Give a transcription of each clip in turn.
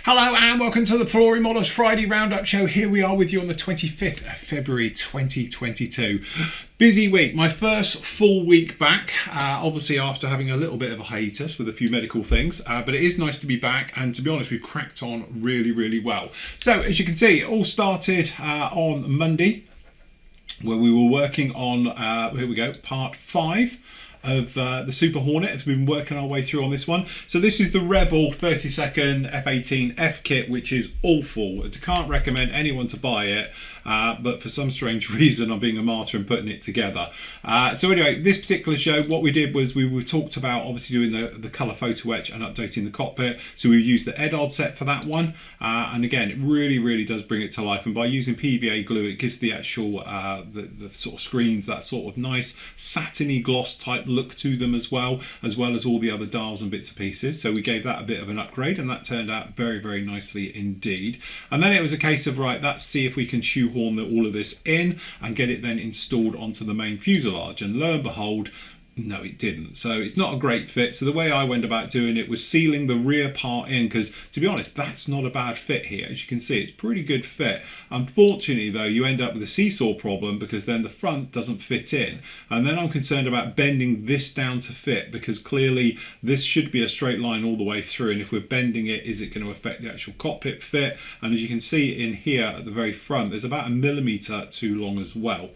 Hello and welcome to the Flory Models Friday Roundup Show. Here we are with you on the 25th of February 2022. Busy week, my first full week back, obviously after having a little bit of a hiatus with a few medical things, but it is nice to be back, and to be honest, we've cracked on really well. So as you can see, it all started on Monday, where we were working on, here we go, part 5 of the Super Hornet, as we've been working our way through on this one. So this is the Revel 32nd F18 F kit, which is awful. I can't recommend anyone to buy it, but for some strange reason I'm being a martyr and putting it together. So anyway, this particular show, what we did was we talked about obviously doing the colour photo etch and updating the cockpit. So we used the Edard set for that one, and again it really does bring it to life, and by using PVA glue it gives the actual the sort of screens that sort of nice satiny gloss type look to them, as well as all the other dials and bits and pieces. So we gave that a bit of an upgrade, and that turned out very nicely indeed. And then it was a case of, right, let's see if we can shoehorn all of this in and get it then installed onto the main fuselage, and lo and behold, no, it didn't. So it's not a great fit. So the way I went about doing it was sealing the rear part in, because to be honest, that's not a bad fit here. As you can see, it's pretty good fit. Unfortunately though, you end up with a seesaw problem, because then the front doesn't fit in, and then I'm concerned about bending this down to fit, because clearly this should be a straight line all the way through, and if we're bending it, is it going to affect the actual cockpit fit? And as you can see in here at the very front, there's about 1 millimeter too long as well.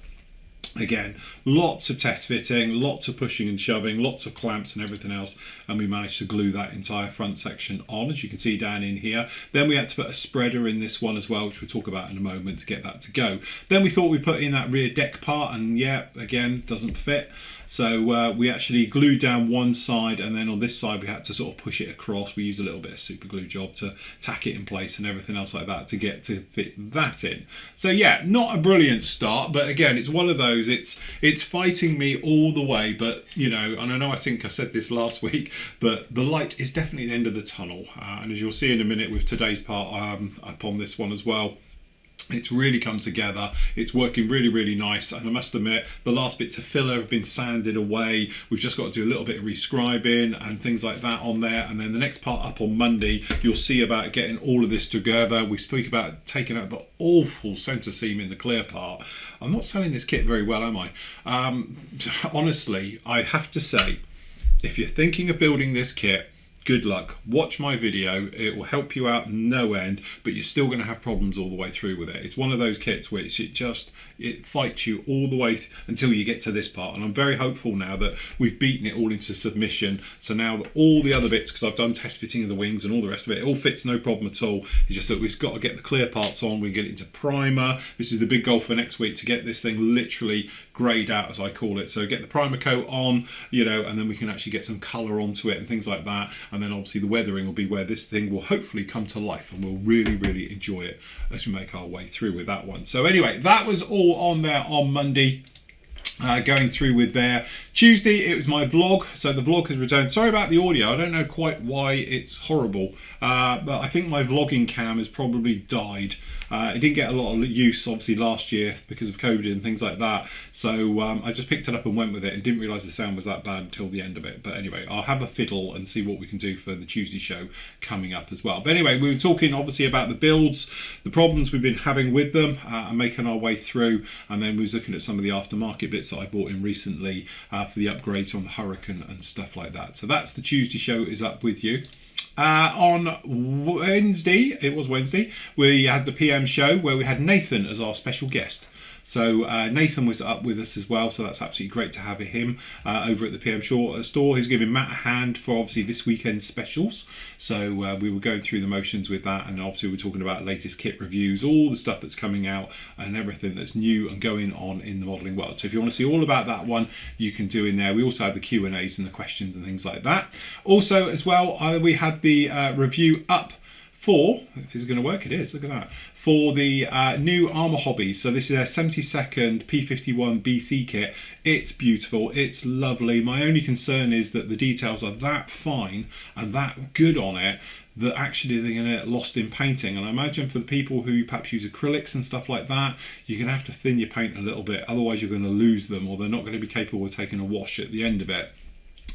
Again, lots of test fitting, lots of pushing and shoving, lots of clamps and everything else, and we managed to glue that entire front section on, as you can see down in here. Then we had to put a spreader in this one as well, which we'll talk about in a moment, to get that to go. Then we thought we'd put in that rear deck part, and yeah, again, doesn't fit. So we actually glued down one side, and then on this side we had to sort of push it across. We used a little bit of super glue job to tack it in place and everything else like that to get to fit that in. So yeah, not a brilliant start, but again, it's one of those, it's fighting me all the way, but you know, and I think I said this last week, but the light is definitely the end of the tunnel, and as you'll see in a minute with today's part up on this one as well, it's really come together. It's working really nice, and I must admit the last bits of filler have been sanded away. We've just got to do a little bit of rescribing and things like that on there, and then the next part up on Monday you'll see about getting all of this together. We speak about taking out the awful centre seam in the clear part. I'm not selling this kit very well, am I? Honestly, I have to say, if you're thinking of building this kit, good luck. Watch my video, it will help you out no end, but you're still going to have problems all the way through with it. It's one of those kits which it fights you all the way until you get to this part, and I'm very hopeful now that we've beaten it all into submission. So now that all the other bits, because I've done test fitting of the wings and all the rest of it, it all fits no problem at all. It's just that we've got to get the clear parts on, we get it into primer. This is the big goal for next week, to get this thing literally greyed out, as I call it. So get the primer coat on, you know, and then we can actually get some colour onto it and things like that. And then obviously the weathering will be where this thing will hopefully come to life, and we'll really enjoy it as we make our way through with that one. So anyway, that was all on there on Monday. Going through with there. Tuesday it was my vlog, so the vlog has returned. Sorry about the audio, I don't know quite why it's horrible, but I think my vlogging cam has probably died. It didn't get a lot of use obviously last year because of COVID and things like that, so I just picked it up and went with it and didn't realise the sound was that bad until the end of it. But anyway, I'll have a fiddle and see what we can do for the Tuesday show coming up as well. But anyway, we were talking obviously about the builds, the problems we've been having with them, and making our way through, and then we was looking at some of the aftermarket bits that I bought in recently for the upgrades on the Hurricane and stuff like that. So that's the Tuesday show is up with you. On Wednesday, we had the PM show where we had Nathan as our special guest. So Nathan was up with us as well, so that's absolutely great to have him over at the PM store. He's giving Matt a hand for obviously this weekend's specials. So we were going through the motions with that, and obviously we're talking about latest kit reviews, all the stuff that's coming out and everything that's new and going on in the modelling world. So if you want to see all about that one, you can do in there. We also had the Q&As and the questions and things like that. Also as well, we had the review up for, if this is going to work, it is, look at that, for the new Armour Hobbies. So this is their 72nd P51 BC kit. It's beautiful, it's lovely. My only concern is that the details are that fine and that good on it that actually they're going to get lost in painting. And I imagine for the people who perhaps use acrylics and stuff like that, you're going to have to thin your paint a little bit, otherwise you're going to lose them, or they're not going to be capable of taking a wash at the end of it.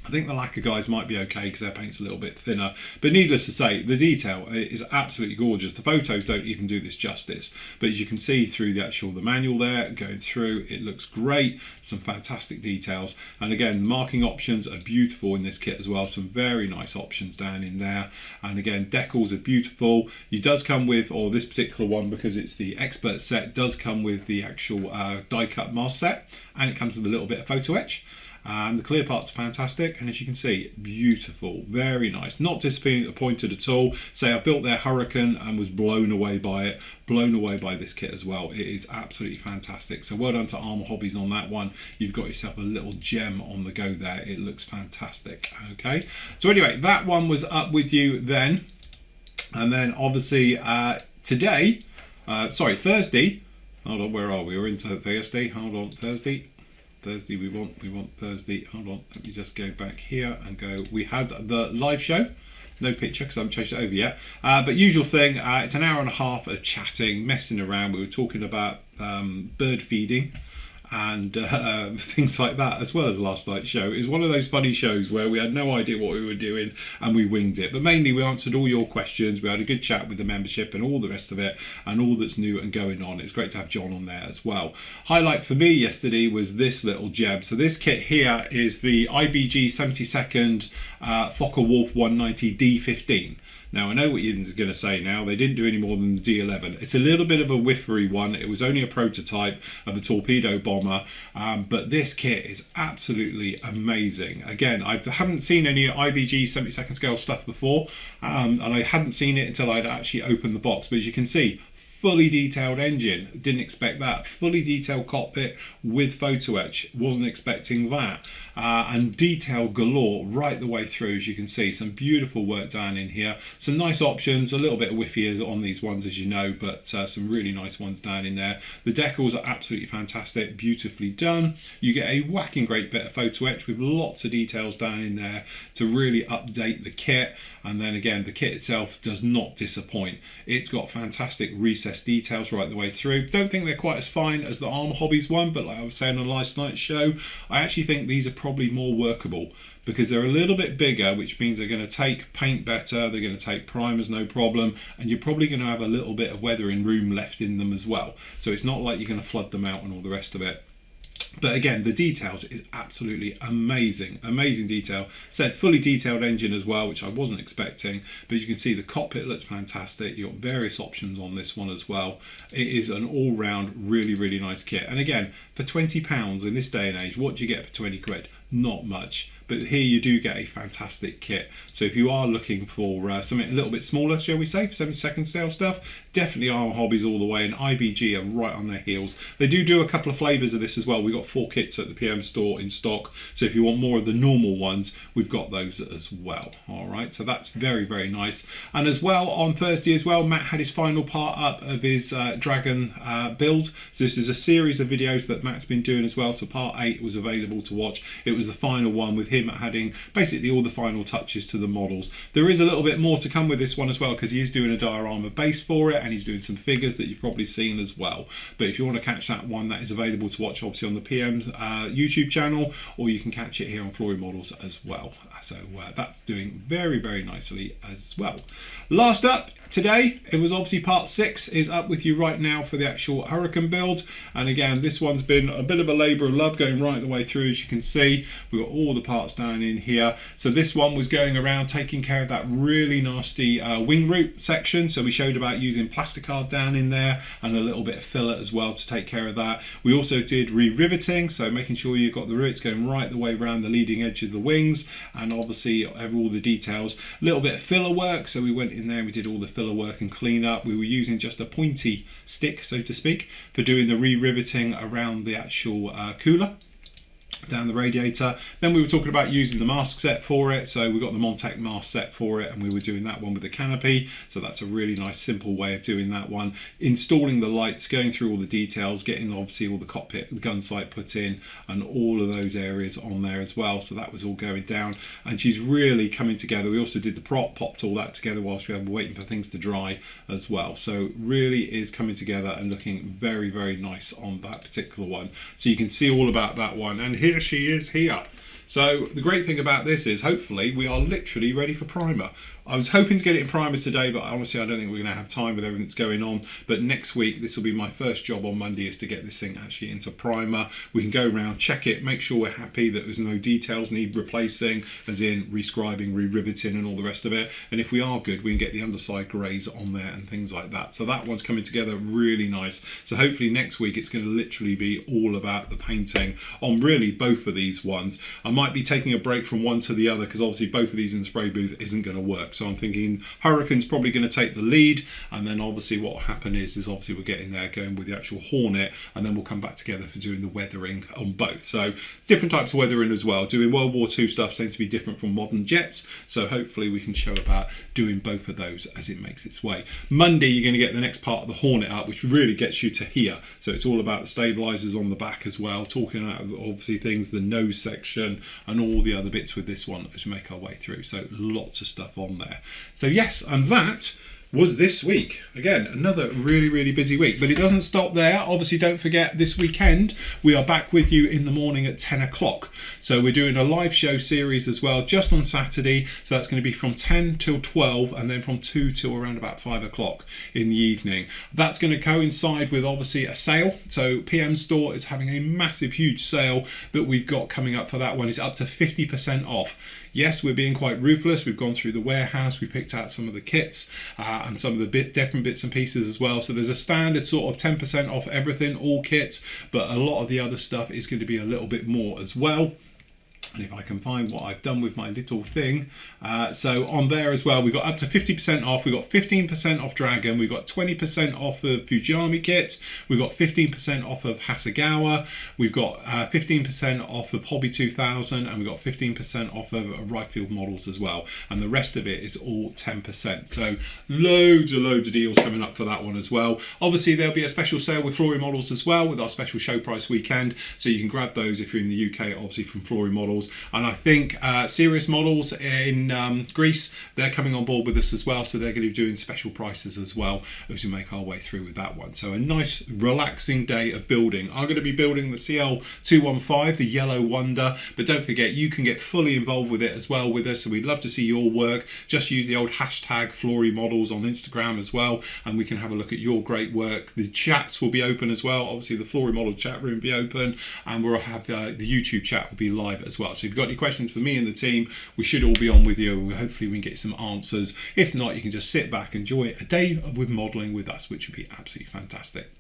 I think the lacquer guys might be okay because their paint's a little bit thinner. But needless to say, the detail is absolutely gorgeous. The photos don't even do this justice. But as you can see through the manual there, going through, it looks great. Some fantastic details. And again, marking options are beautiful in this kit as well. Some very nice options down in there. And again, decals are beautiful. It does come with, or this particular one, because it's the expert set, does come with the actual die cut mask set. And it comes with a little bit of photo etch. And the clear parts are fantastic, and as you can see, beautiful, very nice, not disappointed at all. Say I built their Hurricane and was blown away by it, blown away by this kit as well. It is absolutely fantastic. So well done to Armour Hobbies on that one. You've got yourself a little gem on the go there. It looks fantastic. Okay, so anyway, that one was up with you then, and then obviously Thursday. Hold on, where are we? We're into Thursday. Hold on, Thursday, we want Thursday. Hold on, let me just go back here and go. We had the live show, no picture because I haven't changed it over yet, but usual thing, it's an hour and a half of chatting, messing around. We were talking about bird feeding and things like that, as well as last night's show. It was one of those funny shows where we had no idea what we were doing and we winged it, but mainly we answered all your questions. We had a good chat with the membership and all the rest of it, and all that's new and going on. It's great to have John on there as well. Highlight for me yesterday was this little gem. So this kit here is the IBG 72nd Focke-Wulf 190 D15. Now, I know what you're going to say now. They didn't do any more than the D11. It's a little bit of a whiffery one. It was only a prototype of a torpedo bomber, but this kit is absolutely amazing. Again, I haven't seen any IBG 72nd scale stuff before, and I hadn't seen it until I'd actually opened the box. But as you can see, fully detailed engine, didn't expect that. Fully detailed cockpit with photo etch, wasn't expecting that. And detail galore right the way through, as you can see. Some beautiful work down in here. Some nice options, a little bit of whiffy on these ones, as you know, but some really nice ones down in there. The decals are absolutely fantastic, beautifully done. You get a whacking great bit of photo etch with lots of details down in there to really update the kit. And then again, the kit itself does not disappoint. It's got fantastic recess details right the way through. Don't think they're quite as fine as the Armour Hobbies one, but like I was saying on last night's show, I actually think these are probably more workable because they're a little bit bigger, which means they're going to take paint better, they're going to take primers no problem, and you're probably going to have a little bit of weathering room left in them as well. So it's not like you're going to flood them out and all the rest of it. But again, the details is absolutely amazing. Amazing detail. Said fully detailed engine as well, which I wasn't expecting. But as you can see, the cockpit looks fantastic. You've got various options on this one as well. It is an all-round really, really nice kit. And again, for £20 in this day and age, what do you get for 20 quid? Not much. But here you do get a fantastic kit. So if you are looking for something a little bit smaller, shall we say, for 72nd scale stuff, definitely Armour Hobbies all the way, and IBG are right on their heels. They do a couple of flavours of this as well. We've got 4 kits at the PM store in stock. So if you want more of the normal ones, we've got those as well. All right, so that's very, very nice. And as well, on Thursday as well, Matt had his final part up of his Dragon build. So this is a series of videos that Matt's been doing as well. So part 8 was available to watch. It was the final one with him adding basically all the final touches to the models. There is a little bit more to come with this one as well, because he is doing a diorama base for it, and he's doing some figures that you've probably seen as well. But if you want to catch that one, that is available to watch obviously on the PM's YouTube channel, or you can catch it here on Flory Models as well. So that's doing very, very nicely as well. Last up today, it was obviously part 6 is up with you right now for the actual Hurricane build. And again, this one's been a bit of a labour of love going right the way through. As you can see, we've got all the parts down in here. So this one was going around taking care of that really nasty wing root section. So we showed about using plasticard down in there and a little bit of filler as well to take care of that. We also did re-riveting, so making sure you've got the rivets going right the way around the leading edge of the wings, and obviously have all the details. A little bit of filler work, so we went in there and we did all the filler work and clean up. We were using just a pointy stick, so to speak, for doing the re-riveting around the actual cooler down the radiator. Then we were talking about using the mask set for it, so we got the Montec mask set for it, and we were doing that one with the canopy. So that's a really nice simple way of doing that one. Installing the lights, going through all the details, getting obviously all the cockpit, the gun sight put in, and all of those areas on there as well. So that was all going down, and she's really coming together. We also did the prop, popped all that together whilst we were waiting for things to dry as well. So really is coming together and looking very, very nice on that particular one. So you can see all about that one, and here she is here. So the great thing about this is hopefully we are literally ready for primer. I was hoping to get it in primer today, but honestly I don't think we're going to have time with everything that's going on. But next week, this will be my first job on Monday, is to get this thing actually into primer. We can go around, check it, make sure we're happy that there's no details need replacing, as in rescribing, re-riveting and all the rest of it. And if we are good, we can get the underside greys on there and things like that. So that one's coming together really nice. So hopefully next week it's going to literally be all about the painting on really both of these ones. I might be taking a break from one to the other because obviously both of these in the spray booth isn't going to work. So I'm thinking Hurricane's probably going to take the lead, and then obviously what will happen is obviously we're getting there going with the actual Hornet, and then we'll come back together for doing the weathering on both. So different types of weathering as well. Doing World War II stuff seems to be different from modern jets, so hopefully we can show about doing both of those as it makes its way. Monday you're going to get the next part of the Hornet up, which really gets you to here. So it's all about the stabilizers on the back as well, talking about obviously things, the nose section and all the other bits with this one as we make our way through. So lots of stuff on there. So yes, and that was this week. Again, another really busy week, but it doesn't stop there. Obviously, don't forget this weekend we are back with you in the morning at 10 o'clock. So we're doing a live show series as well, just on Saturday. So that's going to be from 10 till 12, and then from 2 till around about 5 o'clock in the evening. That's going to coincide with obviously a sale. So PM Store is having a massive, huge sale that we've got coming up for that one. It's up to 50% off. Yes, we're being quite ruthless. We've gone through the warehouse, we picked out some of the kits and some of the different bits and pieces as well. So there's a standard sort of 10% off everything, all kits, but a lot of the other stuff is going to be a little bit more as well. And if I can find what I've done with my little thing. So on there as well, we've got up to 50% off. We've got 15% off Dragon. We've got 20% off of Fujiyama kits. We've got 15% off of Hasegawa. We've got 15% off of Hobby 2000. And we've got 15% off of Rifefield models as well. And the rest of it is all 10%. So loads of deals coming up for that one as well. Obviously, there'll be a special sale with Flory models as well with our special show price weekend. So you can grab those if you're in the UK, obviously from Flory models. And I think Serious Models in Greece, they're coming on board with us as well, so they're going to be doing special prices as well as we make our way through with that one. So a nice relaxing day of building. I'm going to be building the CL215, the Yellow Wonder, but don't forget you can get fully involved with it as well with us, so we'd love to see your work. Just use the old hashtag Flory Models on Instagram as well, and we can have a look at your great work. The chats will be open as well. Obviously the Flory Model chat room will be open, and we'll have the YouTube chat will be live as well. So if you've got any questions for me and the team, we should all be on with you. Hopefully we can get some answers. If not, you can just sit back, enjoy a day with modelling with us, which would be absolutely fantastic.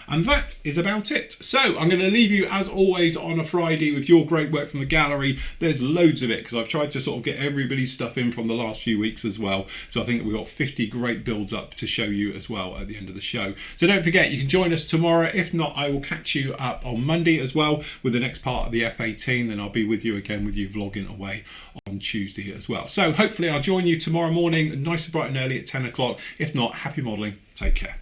And that is about it. So I'm going to leave you as always on a Friday with your great work from the gallery. There's loads of it because I've tried to sort of get everybody's stuff in from the last few weeks as well. So I think we've got 50 great builds up to show you as well at the end of the show. So don't forget, you can join us tomorrow. If not, I will catch you up on Monday as well with the next part of the F18. Then I'll be with you again with you vlogging away on Tuesday as well. So hopefully I'll join you tomorrow morning, nice and bright and early at 10 o'clock. If not, happy modelling. Take care.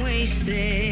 Wasted.